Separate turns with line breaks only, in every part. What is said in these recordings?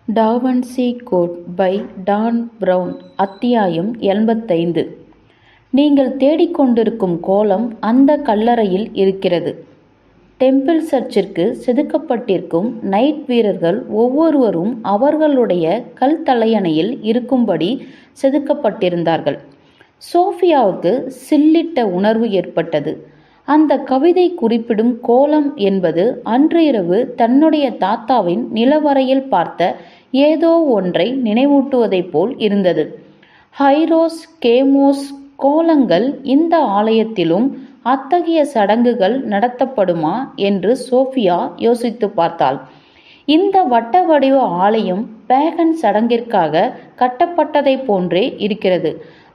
டா Vinci Code by Dan Brown. அத்தியாயம் 85. நீங்கள் தேடிக்கொண்டிருக்கும் கோலம் அந்த கல்லறையில் இருக்கிறது. டெம்பிள் சர்ச்சிற்கு செதுக்கப்பட்டிருக்கும் நைட் வீரர்கள் ஒவ்வொருவரும் அவர்களுடைய கல் தலையணையில் இருக்கும்படி செதுக்கப்பட்டிருந்தார்கள். சோஃபியாவுக்கு சில்லிட்ட உணர்வு ஏற்பட்டது. அந்த கவிதை குறிப்பிடும் கோலம் என்பது அன்று இரவு தன்னுடைய தாத்தாவின் நிலவறையில் பார்த்த ஏதோ ஒன்றை நினைவூட்டுவதைப் போல் இருந்தது. ஹைரோஸ் கேமோஸ் கோலங்கள் இந்த ஆலயத்திலும் அத்தகைய சடங்குகள் நடத்தப்படுமா என்று சோஃபியா யோசித்து பார்த்தாள். இந்த வட்ட வடிவ ஆலயம் பேகன் சடங்கிற்காக கட்டப்பட்டதை போன்றே இருக்கிறது.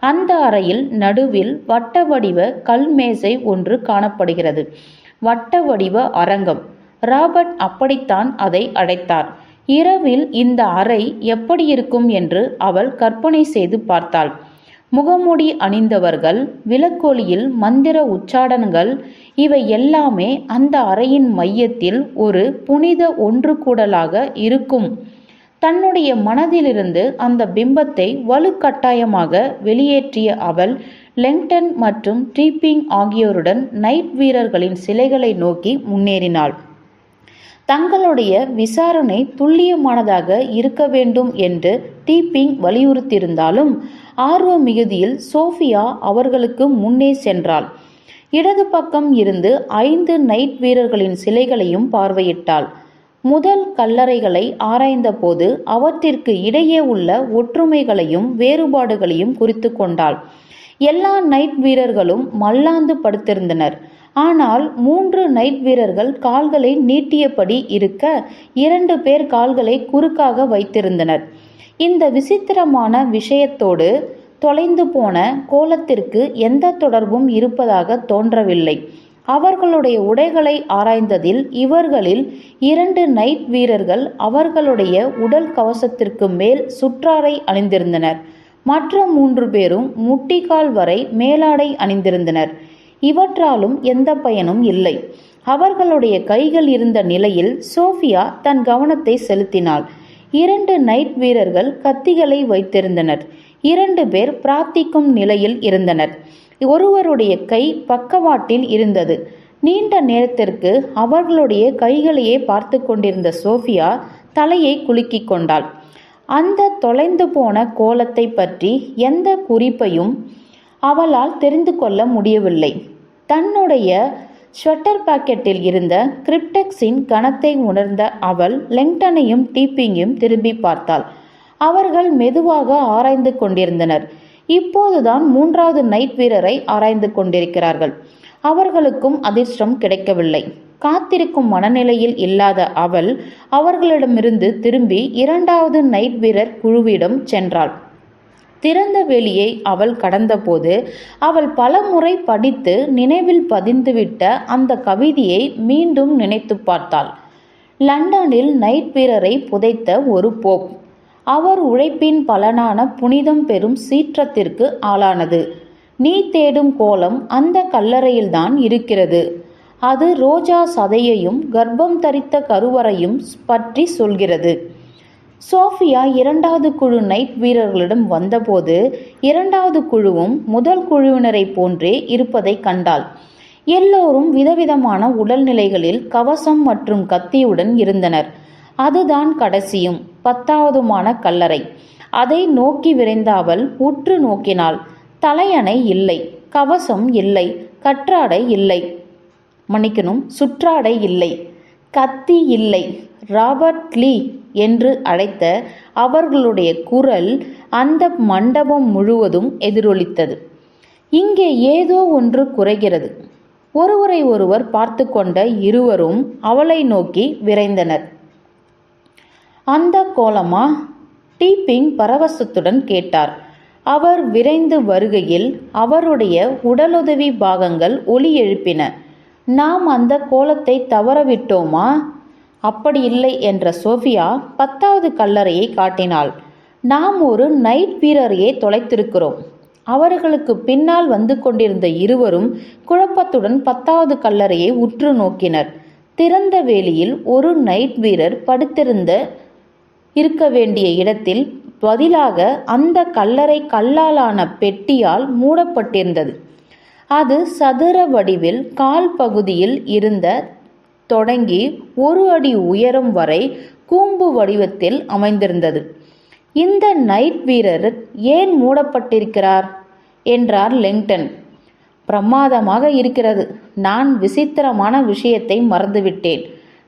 அந்த அறையில் நடுவில் வட்ட வடிவ கல் மேசை ஒன்று காணப்படுகிறது. வட்ட வடிவ அரங்கம். ராபர்ட் அப்படித்தான் அதை அழைத்தார். இரவில் இந்த அறை எப்படி இருக்கும் என்று அவள் கற்பனை செய்து பார்த்தாள். முகமூடி அணிந்தவர்கள், விளக்கொளியில் மந்திர உச்சாடனங்கள், இவை எல்லாமே அந்த அறையின் மையத்தில் ஒரு புனித ஒன்று கூடலாக இருக்கும். தன்னுடைய மனதிலிருந்து அந்த பிம்பத்தை வலுக்கட்டாயமாக வெளியேற்றிய அவள் லெங்டன் மற்றும் டீப்பிங் ஆகியோருடன் நைட் வீரர்களின் சிலைகளை நோக்கி முன்னேறினாள். தங்களுடைய விசாரணை துல்லியமானதாக இருக்க வேண்டும் என்று டீப்பிங் வலியுறுத்தியிருந்தாலும் ஆர்வ மிகுதியில் சோஃபியா அவர்களுக்கு முன்னே சென்றாள். இடது பக்கம் இருந்து 5 நைட் வீரர்களின் சிலைகளையும் பார்வையிட்டாள். முதல் கல்லறைகளை ஆராய்ந்த போது அவற்றிற்கு இடையே உள்ள ஒற்றுமைகளையும் வேறுபாடுகளையும் குறித்து கொண்டாள். எல்லா நைட் வீரர்களும் மல்லாந்து படுத்திருந்தனர். ஆனால் 3 நைட் வீரர்கள் கால்களை நீட்டியபடி இருக்க 2 பேர் கால்களை குறுக்காக வைத்திருந்தனர். இந்த விசித்திரமான விஷயத்தோடு தொலைந்து போன கோலத்திற்கு எந்த தொடர்பும் இருப்பதாக தோன்றவில்லை. அவர்களுடைய உடைகளை ஆராய்ந்ததில் இவர்களில் 2 நைட் வீரர்கள் அவர்களுடைய உடல் கவசத்திற்கு மேல் சுற்றாடை அணிந்திருந்தனர். மற்ற 3 பேரும் முட்டிக்கால் வரை மேலாடை அணிந்திருந்தனர். இவற்றாலும் எந்த பயனும் இல்லை. அவர்களுடைய கைகள் இருந்த நிலையில் சோஃபியா தன் கவனத்தை செலுத்தினாள். 2 நைட் வீரர்கள் கத்திகளை வைத்திருந்தனர். 2 பேர் பிரார்த்திக்கும் நிலையில் இருந்தனர். ஒருவருடைய கை பக்கவாட்டில் இருந்தது. நீண்ட நேரத்திற்கு அவர்களுடைய கைகளையே பார்த்து கொண்டிருந்த சோஃபியா தலையை குலுக்கிக் கொண்டாள். அந்த தொலைந்து போன கோலத்தை பற்றி எந்த குறிப்பையும் அவளால் தெரிந்து கொள்ள முடியவில்லை. தன்னுடைய ஸ்வெட்டர் பாக்கெட்டில் இருந்த கிரிப்டெக்ஸின் கனத்தை உணர்ந்த அவள் லெங்டனையும் டீப்பிங்கையும் திரும்பி பார்த்தாள். அவர்கள் மெதுவாக ஆராய்ந்து கொண்டிருந்தனர். இப்போதுதான் 3வது நைட் வீரரை ஆராய்ந்து கொண்டிருக்கிறார்கள். அவர்களுக்கும் அதிர்ஷ்டம் கிடைக்கவில்லை. காத்திருக்கும் மனநிலையில் இல்லாத அவள் அவர்களிடமிருந்து திரும்பி 2வது நைட் வீரர் குழுவிடம் சென்றாள். திறந்த வெளியை அவள் கடந்தபோது அவள் பலமுறை படித்து நினைவில் பதிந்துவிட்ட அந்த கவிதையை மீண்டும் நினைத்து பார்த்தாள். லண்டனில் நைட் வீரரை புதைத்த ஒரு போப் அவர் உழைப்பின் பலனான புனிதம் பெறும் சீற்றத்திற்கு ஆளானது. நீ தேடும் கோலம் அந்த கல்லறையில்தான் இருக்கிறது. அது ரோஜா சதையையும் கர்ப்பம் தரித்த கருவறையும் பற்றி சொல்கிறது. சோஃபியா 2வது குழு நைட் வீரர்களிடம் வந்தபோது 2வது குழுவும் முதல் குழுவினரை போன்றே இருப்பதை கண்டாள். எல்லோரும் விதவிதமான உடல்நிலைகளில் கவசம் மற்றும் கத்தியுடன் இருந்தனர். அதுதான் கடைசியும் 10வதுமான கல்லறை. அதை நோக்கி விரைந்த அவள் உற்று நோக்கினாள். தலையணை இல்லை, கவசம் இல்லை, சுற்றாடை இல்லை, கத்தி இல்லை. ராபர்ட் லீ என்று அழைத்த அவர்களுடைய குரல் அந்த மண்டபம் முழுவதும் எதிரொலித்தது. இங்கே ஏதோ ஒன்று குறைகிறது. ஒருவரை ஒருவர் பார்த்து கொண்ட இருவரும் அவளை நோக்கி விரைந்தனர். அந்த கோலமா? டீப்பிங் பரவசத்துடன் கேட்டார். அவர் விரைந்து வருகையில் அவருடைய உடலுதவி பாகங்கள் ஒலி எழுப்பின. நாம் அந்த கோலத்தை தவறவிட்டோமா? அப்படி இல்லை என்ற சோஃபியா 10வது கல்லறையை காட்டினாள். நாம் ஒரு நைட் வீரரையே தொலைத்திருக்கிறோம். அவர்களுக்கு பின்னால் வந்து கொண்டிருந்த இருவரும் குழப்பத்துடன் 10வது கல்லறையை உற்று நோக்கினர். திறந்த வேலியில் ஒரு நைட் வீரர் படுத்திருந்த இருக்க வேண்டிய இடத்தில் பதிலாக அந்த கல்லறை கல்லாலான பெட்டியால் மூடப்பட்டிருந்தது. அது சதுர வடிவில் கால் பகுதியில் இருந்த தொடங்கி 1 அடி உயரம் வரை கூம்பு வடிவத்தில் அமைந்திருந்தது. இந்த நைட் வீரர் ஏன் மூடப்பட்டிருக்கிறார் என்றார் லெங்டன். பிரமாதமாக இருக்கிறது. நான் விசித்திரமான விஷயத்தை மறந்துவிட்டேன்.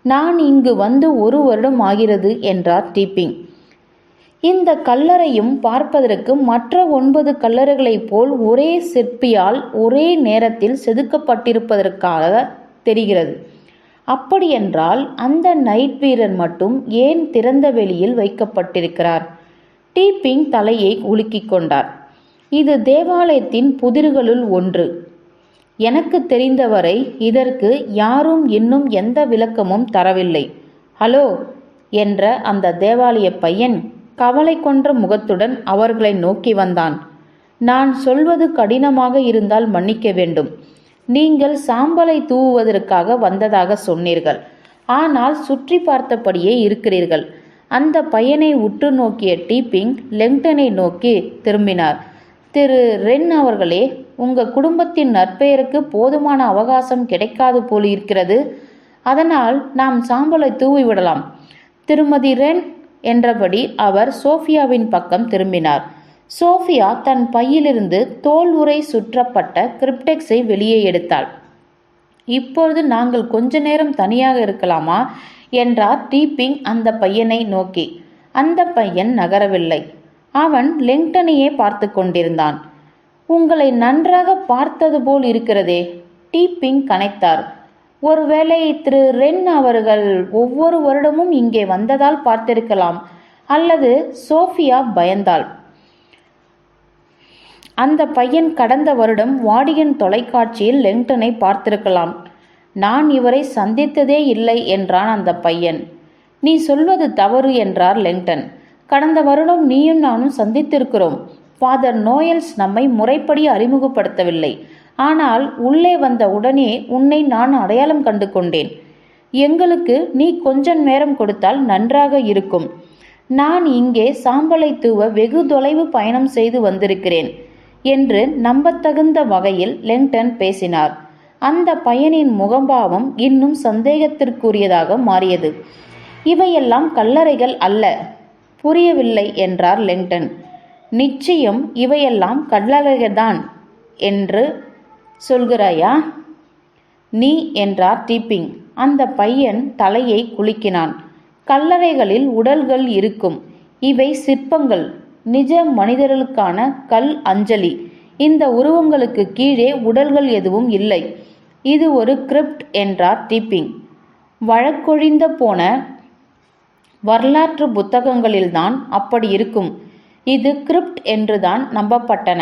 நான் இங்கு வந்து 1 வருடம் ஆகிறது என்றார் டீப்பிங். இந்த கல்லறையும் பார்ப்பதற்கு மற்ற 9 கல்லறைகளைப் போல் ஒரே சிற்பியால் ஒரே நேரத்தில் செதுக்கப்பட்டிருப்பதற்காக தெரிகிறது. அப்படியென்றால் அந்த நைட் வீரர் மட்டும் ஏன் திறந்த வெளியில் வைக்கப்பட்டிருக்கிறார்? டீப்பிங் தலையை உலுக்கிக் கொண்டார். இது தேவாலயத்தின் புதிர்களுள் ஒன்று. எனக்கு தெரிந்தவரை இதற்கு யாரும் இன்னும் எந்த விளக்கமும் தரவில்லை. ஹலோ என்ற அந்த தேவாலய பையன் கவலை கொன்ற முகத்துடன் அவர்களை நோக்கி வந்தான். நான் சொல்வது கடினமாக இருந்தால் மன்னிக்க வேண்டும். நீங்கள் சாம்பலை தூவுவதற்காக வந்ததாக சொன்னீர்கள். ஆனால் சுற்றி பார்த்தபடியே இருக்கிறீர்கள். அந்த பையனை உற்று நோக்கிய டீப்பிங் லெங்டனை நோக்கி திரும்பினார். திரு ரென் அவர்களே, உங்கள் குடும்பத்தின் நற்பெயருக்கு போதுமான அவகாசம் கிடைக்காது போல் இருக்கிறது. அதனால் நாம் சாம்பலை தூவிவிடலாம். திருமதி ரென் என்றபடி அவர் சோஃபியாவின் பக்கம் திரும்பினார். சோஃபியா தன் பையிலிருந்து தோல் உறை சுற்றப்பட்ட கிரிப்டெக்ஸை வெளியே எடுத்தாள். இப்பொழுது நாங்கள் கொஞ்ச நேரம் தனியாக இருக்கலாமா என்றார் டீப்பிங் அந்த பையனை நோக்கி. அந்த பையன் நகரவில்லை. அவன் லெங்டனையே பார்த்து கொண்டிருந்தான். உங்களை நன்றாக பார்த்தது போல் இருக்கிறதே, டீப்பிங் கனைத்தார். ஒருவேளை திரு ரென் அவர்கள் ஒவ்வொரு வருடமும் இங்கே வந்ததால் பார்த்திருக்கலாம். அல்லது சோஃபியா பயந்தாள். அந்த பையன் கடந்த வருடம் வாடிகன் தொலைக்காட்சியில் லெங்டனை பார்த்திருக்கலாம். நான் இவரை சந்தித்ததே இல்லை என்றான் அந்த பையன். நீ சொல்வது தவறு என்றார் லெங்டன். கடந்த வருடம் நீயும் நானும் சந்தித்திருக்கிறோம். ஃபாதர் நோயல்ஸ் நம்மை முறைப்படி அறிமுகப்படுத்தவில்லை. ஆனால் உள்ளே வந்த உடனே உன்னை நான் அடையாளம் கண்டு கொண்டேன். எங்களுக்கு நீ கொஞ்சம் நேரம் கொடுத்தால் நன்றாக இருக்கும். நான் இங்கே சாம்பலை தூவ வெகு தொலைவு பயணம் செய்து வந்திருக்கிறேன் என்று நம்பத்தகுந்த வகையில் லெங்டன் பேசினார். அந்த பையனின் முகபாவம் இன்னும் சந்தேகத்திற்குரியதாக மாறியது. இவையெல்லாம் கல்லறைகள் அல்ல. புரியவில்லை என்றார் லெங்டன். நிச்சயம் இவையெல்லாம் கல்லறைகள்தான் என்று சொல்கிறாயா நீ என்றார் டீப்பிங். அந்த பையன் தலையை குலுக்கினான். கல்லறைகளில் உடல்கள் இருக்கும். இவை சிற்பங்கள், நிஜ மனிதர்களுக்கான கல் அஞ்சலி. இந்த உருவங்களுக்கு கீழே உடல்கள் எதுவும் இல்லை. இது ஒரு கிரிப்ட் என்றார் டீப்பிங். வழக்கொழிந்த போன வரலாற்று புத்தகங்களில்தான் அப்படி இருக்கும். இது கிரிப்ட் என்றுதான் நம்பப்பட்டன.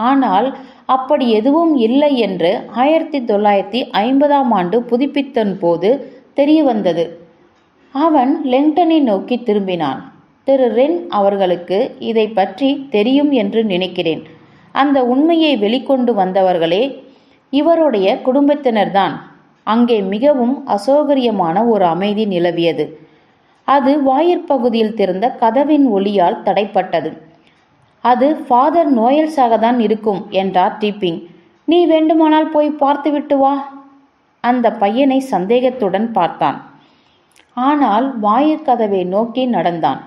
ஆனால் அப்படி எதுவும் இல்லை என்று 1950ஆம் ஆண்டு புதுப்பித்தன் போது தெரிய வந்தது. அவன் லெங்டனை நோக்கி திரும்பினான். திரு ரென் அவர்களுக்கு இதை பற்றி தெரியும் என்று நினைக்கிறேன். அந்த உண்மையை வெளிக்கொண்டு வந்தவர்களே இவருடைய குடும்பத்தினர்தான். அங்கே மிகவும் அசௌகரியமான ஒரு அமைதி நிலவியது. அது வாயிற்பகுதியில் திறந்த கதவின் ஒளியால் தடைப்பட்டது. அது ஃபாதர் நோயல்ஸாகத்தான் இருக்கும் என்றார் டீப்பிங். நீ வேண்டுமானால் போய் பார்த்துவிட்டு வா. அந்த பையனை சந்தேகத்துடன் பார்த்தான். ஆனால் வாயிற்கதவை நோக்கி நடந்தான்.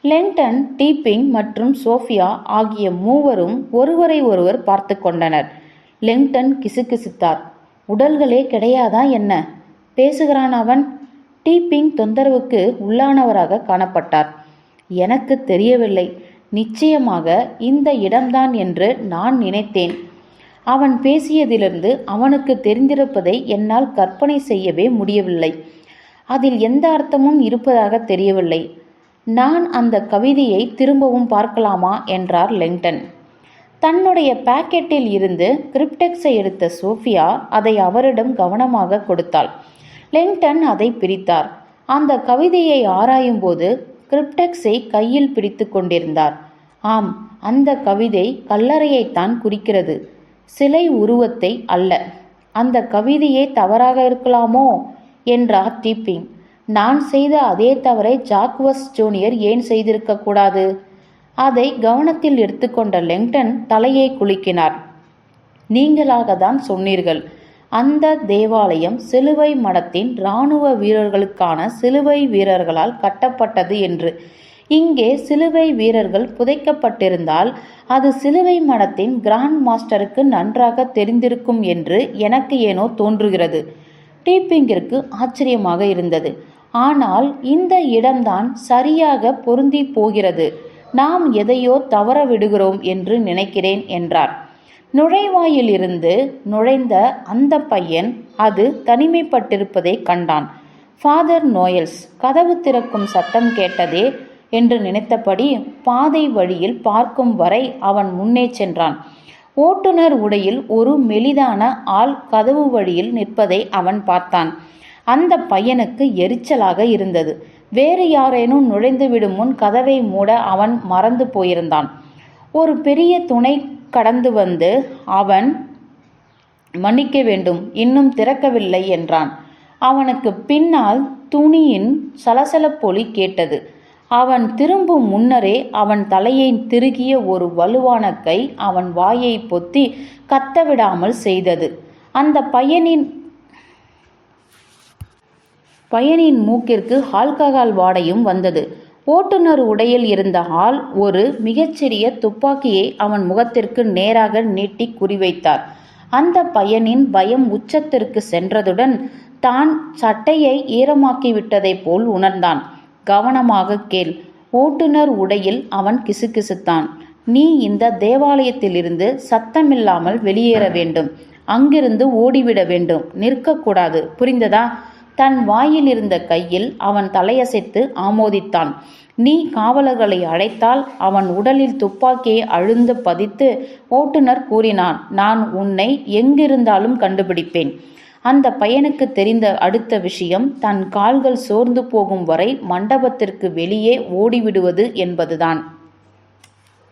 லெங்டன், டீப்பிங் மற்றும் சோஃபியா ஆகிய மூவரும் ஒருவரை ஒருவர் பார்த்து கொண்டனர். லெங்டன் கிசுகிசுத்தார். உடல்களே கிடையாதா என்ன பேசுகிறான் அவன்? டீப்பிங் தொந்தரவுக்கு உள்ளானவராக காணப்பட்டார். எனக்கு தெரியவில்லை. நிச்சயமாக இந்த இடம்தான் என்று நான் நினைத்தேன். அவன் பேசியதிலிருந்து அவனுக்கு தெரிந்திருப்பதை என்னால் கற்பனை செய்யவே முடியவில்லை. அதில் எந்த அர்த்தமும் இருப்பதாக தெரியவில்லை. நான் அந்த கவிதையை திரும்பவும் பார்க்கலாமா என்றார் லெங்டன். தன்னுடைய பாக்கெட்டில் இருந்து கிரிப்டெக்ஸை எடுத்த சோஃபியா அதை அவரிடம் கவனமாக கொடுத்தாள். லெங்டன் அதை பிரித்தார். அந்த கவிதையை ஆராயும் போது கிரிப்டெக்ஸை கையில் பிடித்து கொண்டிருந்தார். ஆம், அந்த கவிதை கல்லறையைத்தான் குறிக்கிறது, சிலை உருவத்தை அல்ல. அந்த கவிதையே தவறாக இருக்கலாமோ என்றார் டீப்பிங். நான் செய்த அதே தவறை ஜாக்வஸ் ஜூனியர் ஏன் செய்திருக்க கூடாது? அதை கவனத்தில் எடுத்துக்கொண்ட லெங்டன் தலையை குலுக்கினார். நீங்களாக தான் சொன்னீர்கள், அந்த தேவாலயம் சிலுவை மடத்தின் இராணுவ வீரர்களுக்கான சிலுவை வீரர்களால் கட்டப்பட்டது என்று. இங்கே சிலுவை வீரர்கள் புதைக்கப்பட்டிருந்தால் அது சிலுவை மடத்தின் கிராண்ட் மாஸ்டருக்கு நன்றாக தெரிந்திருக்கும் என்று எனக்கு ஏனோ தோன்றுகிறது. டீப்பிங்கிற்கு ஆச்சரியமாக இருந்தது. ஆனால் இந்த இடம்தான் சரியாக பொருந்தி போகிறது. நாம் எதையோ தவற விடுகிறோம் என்று நினைக்கிறேன் என்றார். நுழைவாயிலிருந்து நுழைந்த அந்த பையன் அது தனிமைப்பட்டிருப்பதை கண்டான். ஃபாதர் நோயல்ஸ் கதவு திறக்கும் சத்தம் கேட்டதே என்று நினைத்தபடி பாதை வழியில் பார்க்கும் வரை அவன் முன்னே சென்றான். ஓட்டுநர் உடையில் ஒரு மெலிதான ஆள் கதவு வழியில் நிற்பதை அவன் பார்த்தான். அந்த பையனுக்கு எரிச்சலாக இருந்தது. வேறு யாரேனும் நுழைந்துவிடும் முன் கதவை மூட அவன் மறந்து போயிருந்தான். ஒரு பெரிய துணை கடந்து வந்து அவன் மன்னிக்க வேண்டும், இன்னும் திறக்கவில்லை என்றான். அவனுக்கு பின்னால் துணியின் சலசலப்பொலி கேட்டது. அவன் திரும்பும் முன்னரே அவன் தலையை திருகிய ஒரு வலுவான கை அவன் வாயை பொத்தி கத்தவிடாமல் செய்தது. அந்த பையனின் மூக்கிற்கு ஆல்கஹால் வாடையும் வந்தது. ஓட்டுநர் உடையில் இருந்த ஆள் ஒரு மிகச்சிறிய துப்பாக்கியை அவன் முகத்திற்கு நேராக நீட்டி குறிவைத்தார். அந்த பையனின் பயம் உச்சத்திற்கு சென்றதுடன் தான் சட்டையை ஈரமாக்கிவிட்டதைப் போல் உணர்ந்தான். கவனமாக கேள், ஓட்டுநர் உடையில் அவன் கிசுகிசுத்தான். நீ இந்த தேவாலயத்திலிருந்து சத்தமில்லாமல் வெளியேற வேண்டும். அங்கிருந்து ஓடிவிட வேண்டும். நிற்கக்கூடாது. புரிந்ததா? தன் வாயில் இருந்த கையில் அவன் தலையசைத்து ஆமோதித்தான். நீ காவலர்களை அழைத்தால் அவன் உடலில் துப்பாக்கியை அழுந்து பதித்து ஓட்டுநர் கூறினான், நான் உன்னை எங்கிருந்தாலும் கண்டுபிடிப்பேன். அந்த பையனுக்கு தெரிந்த அடுத்த விஷயம் தன் கால்கள் சோர்ந்து போகும் வரை மண்டபத்திற்கு வெளியே ஓடிவிடுவது என்பதுதான்.